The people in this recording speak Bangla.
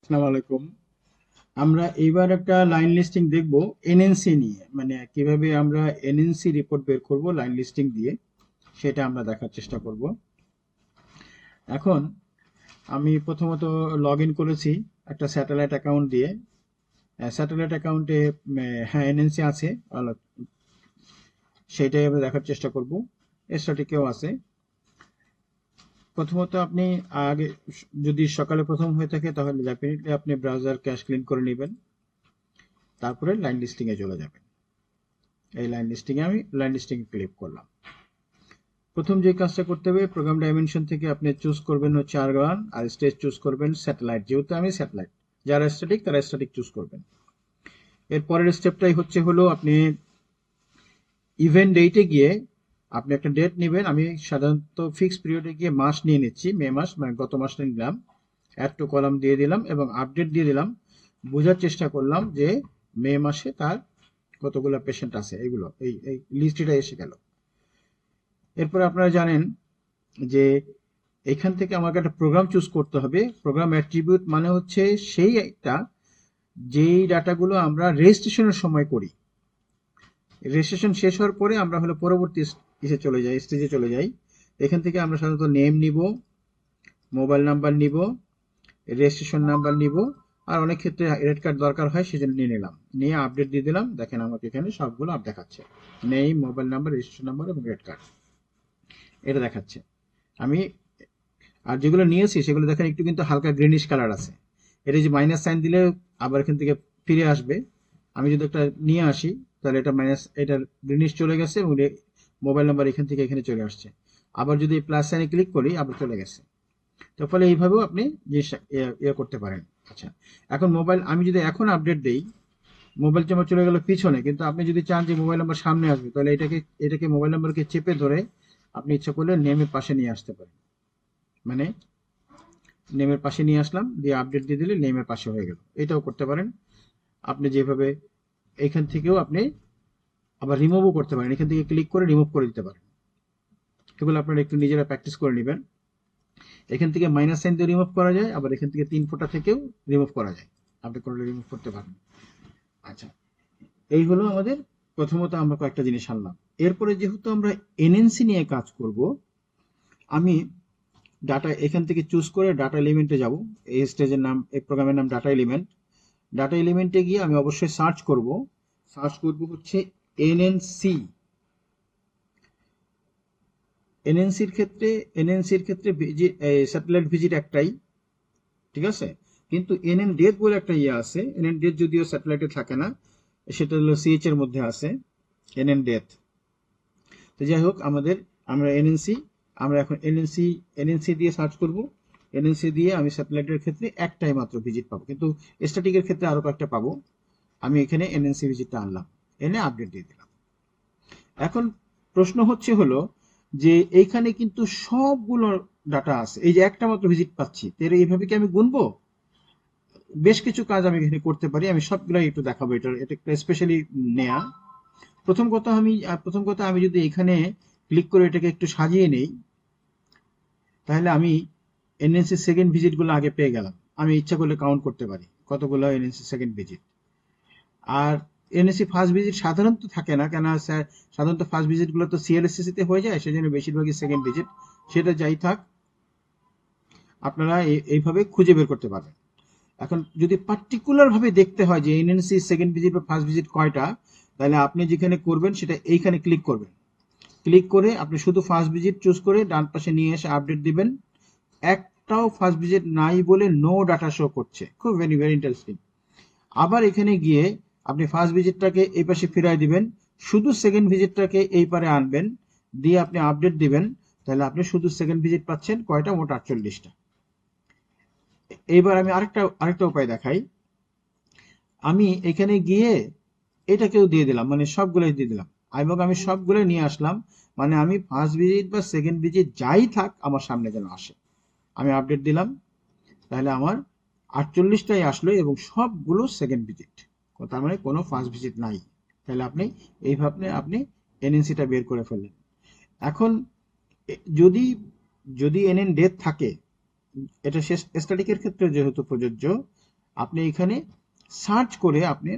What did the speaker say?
আসসালামু আলাইকুম। আমরা এইবার একটা লাইন লিস্টিং দেখব এনএনসি নিয়ে, মানে কিভাবে আমরা এনএনসি রিপোর্ট বের করব লাইন লিস্টিং দিয়ে, সেটা আমরা দেখার চেষ্টা করব। এখন আমি প্রথমত লগ ইন করেছি একটা স্যাটেলাইট অ্যাকাউন্ট দিয়ে। স্যাটেলাইট অ্যাকাউন্টে হ্যাঁ এনএনসি আছে, সেটাই আমরা দেখার চেষ্টা করব। স্ট্যাটিকেও আছে। প্রথমত আপনি আগে যদি সকালে প্রথম হয়ে থাকে তাহলে ডেফিনেটলি আপনি ব্রাউজার ক্যাশ ক্লিন করে নেবেন, তারপরে লাইন লিস্টিং এ চলে যাবেন। এই আমি লাইন লিস্টিং এ ক্লিক করলাম। প্রথম যে কাজটা করতে হবে, প্রোগ্রাম ডাইমেনশন থেকে আপনি চুজ করবেন হচ্ছে R1, আর স্টেজ চুজ করবেন স্যাটেলাইট। যেহেতু আমি স্যাটেলাইট, যারা স্ট্যাটিক তারা স্ট্যাটিক চুজ করবেন। এর পরের স্টেপটাই হলো আপনি ইভেন্ট ডেটে গিয়ে আপনি একটা ডেট নেবেন। আমি সাধারণত ফিক্স পিরিয়ডে গিয়ে মাস নিয়ে নিচ্ছি, মে মাস, মানে গত মাসটা নিলাম। অ্যাড টু কলাম দিয়ে দিলাম এবং আপডেট দিয়ে দিলাম। বোঝার চেষ্টা করলাম যে মে মাসে তার কতগুলো পেশেন্ট আছে, এগুলো এই লিস্টটা এসে গেল। এরপর আপনারা জানেন যে এখান থেকে আমাকে একটা প্রোগ্রাম চুজ করতে হবে। প্রোগ্রাম অ্যাট্রিবিউট মানে হচ্ছে সেই একটা যেই ডাটাগুলো আমরা রেজিস্ট্রেশনের সময় করি। রেজিস্ট্রেশন শেষ হওয়ার পরে আমরা পরবর্তী স্টেজে চলে যাই। এখান থেকে আমরা সাধারণত নেম নিব, মোবাইল নাম্বার নিব, রেজিস্ট্রেশন নাম্বার নিব, আর অনেক ক্ষেত্রে রেড কার্ড দরকার হয়, সেজন্য নিয়ে নিলাম। নিয়ে আপডেট দিয়ে দিলাম। দেখেন আমাকে এখানে সবগুলো আপ দেখাচ্ছে, name, mobile number, registration number এবং রেড কার্ড, এটা দেখাচ্ছে। আমি আর যেগুলো নিয়েছি সেগুলো দেখেন একটু কিন্তু হালকা গ্রিনিশ কালার আছে। এটা যে মাইনাস সাইন দিলে আবার এখান থেকে ফিরে আসবে। আমি যদি একটা নিয়ে আসি তাহলে এটা মাইনাস, এটার গ্রিনিশ চলে গেছে এবং মোবাইল নাম্বার এখান থেকে এখানে চলে আসছে। আবার যদি প্লাস সাইনে ক্লিক করি আবার চলে গেছে। তো ফলে এইভাবেও আপনি জিনিসটা করতে পারেন। আচ্ছা, এখন মোবাইল আমি যদি এখন আপডেট দেই, মোবাইল নাম্বার চলে গেল পিছনে, কিন্তু আপনি যদি চান যে মোবাইল নাম্বার সামনে আসবে, তাহলে এটাকে মোবাইল নাম্বারকে চেপে ধরে আপনি ইচ্ছা করলে নেমের পাশে নিয়ে আসতে পারেন। মানে নেমের পাশে নিয়ে আসলাম, দিয়ে আপডেট দিয়ে দিলে নেমের পাশে হয়ে গেল। এটাও করতে পারেন আপনি যেভাবে। এখান থেকেও আপনি আবার রিমুভও করতে পারেন, এখান থেকে ক্লিক করে রিমুভ করে দিতে পারেন। এগুলো আপনারা একটু নিজেরা প্র্যাকটিস করে নেবেন। এখান থেকে মাইনাস সাইন দিয়ে রিমুভ করা যায়, আবার এখান থেকে 3 ফোঁটা থেকেও রিমুভ করা যায়। আপনি করলে রিমুভ করতে পারেন। আচ্ছা, এই হলো আমাদের প্রথমত আমরা কয়েকটা জিনিস আনলাম। এরপরে যেহেতু আমরা এনএনসি নিয়ে কাজ করব, আমি ডাটা এখান থেকে চুজ করে ডাটা এলিমেন্টে যাব। এই স্টেজের নাম, এই প্রোগ্রামের নাম ডাটা এলিমেন্ট। ডাটা এলিমেন্টে গিয়ে আমি অবশ্যই সার্চ করব হচ্ছে এনএনসি। এনএনসির ক্ষেত্রে স্যাটেলাইট ভিজিট একটাই, ঠিক আছে। কিন্তু এনএন ডেথ বলে একটা ইয়ে আছে। এনএন ডেথ যদিও স্যাটেলাইটে থাকে না, সেটা হলো সিএইচ এর মধ্যে আছে, এনএন ডেথ। তো যাই হোক, আমরা এখন এনএনসি দিয়ে সার্চ করব। এনএনসি দিয়ে আমি স্যাটেলাইটের ক্ষেত্রে একটাই মাত্র ভিজিট পাবো, কিন্তু স্ট্যাটিকের ক্ষেত্রে আরো কয়েকটা পাবো। আমি এখানে এনএনসি ভিজিটটা আনলাম, এনে আপডেট দিয়ে দিলাম। এখন প্রশ্ন হলো যে এইখানে কিন্তু সবগুলো ডাটা আছে, এই যে একটা মাত্র ভিজিট পাচ্ছি, তাহলে এইভাবে কি আমি গুনবো? বেশ কিছু কাজ আমি এখানে করতে পারি, আমি সবগুলাই একটু দেখাবো। এটা একটা স্পেশালি নেয়া। প্রথম কথা আমি যদি এখানে ক্লিক করে এটাকে একটু সাজিয়ে নেই, তাহলে আমি এনএনসি সেকেন্ড ভিজিট গুলো আগে পেয়ে গেলাম। আমি ইচ্ছা করলে কাউন্ট করতে পারি কতগুলো এনএনসি সেকেন্ড ভিজিট। আর এনএসসি ফার্স্ট ভিজিট সাধারণত থাকে না, কেন সাধারণত ফার্স্ট ভিজিট গুলো তো সিএলএসসি তে হয়ে যায়, সেজন্য বেশিরভাগই সেকেন্ড ভিজিট। সেটা যাই থাক, আপনারা এইভাবে খুঁজে বের করতে পারবেন। এখন যদি পার্টিকুলার ভাবে দেখতে হয় যে এনএনসি সেকেন্ড ভিজিট বা ফার্স্ট ভিজিট কয়টা, তাহলে আপনি যেখানে করবেন সেটা এইখানে ক্লিক করবেন। ক্লিক করে আপনি শুধু ফার্স্ট ভিজিট চুজ করে ডান পাশে নিয়ে এসে আপডেট দিবেন। একটাও ফার্স্ট ভিজিট নাই বলে নো ডাটা শো করছে, খুব ভেরি ভেরি ইন্টারেস্টিং। আবার এখানে গিয়ে আপনি ফার্স্ট ভিজিটটাকে এই পাশে ফিরাই দিবেন, শুধু সেকেন্ড ভিজিটটাকে এই পারে আনবেন, দিয়ে আপনি আপডেট দিবেন। তাহলে আপনি শুধু সেকেন্ড ভিজিট পাচ্ছেন কয়টা? মোট 48টা। এইবার আমি আরেকটা উপায় দেখাই। আমি এখানে গিয়ে এটাকেও দিয়ে দিলাম, মানে সবগুলোই দিয়ে দিলাম, এবং আমি সবগুলো নিয়ে আসলাম। মানে আমি ফার্স্ট ভিজিট বা সেকেন্ড ভিজিট যাই থাক আমার সামনে যেন আসে। আমি আপডেট দিলাম, তাহলে আমার 48টাই আসলো এবং সবগুলো সেকেন্ড ভিজিট, তার মানে কোনো ফার্স্ট ভিজিট নাই। তাহলে আপনি এনএনসিটা বের করে ফেললেন। এখন যদি যদি এনএন ডেথ থাকে, এটা স্ট্যাটিকের ক্ষেত্রে যেহেতু প্রযোজ্য, আপনি এখানে সার্চ করে আপনি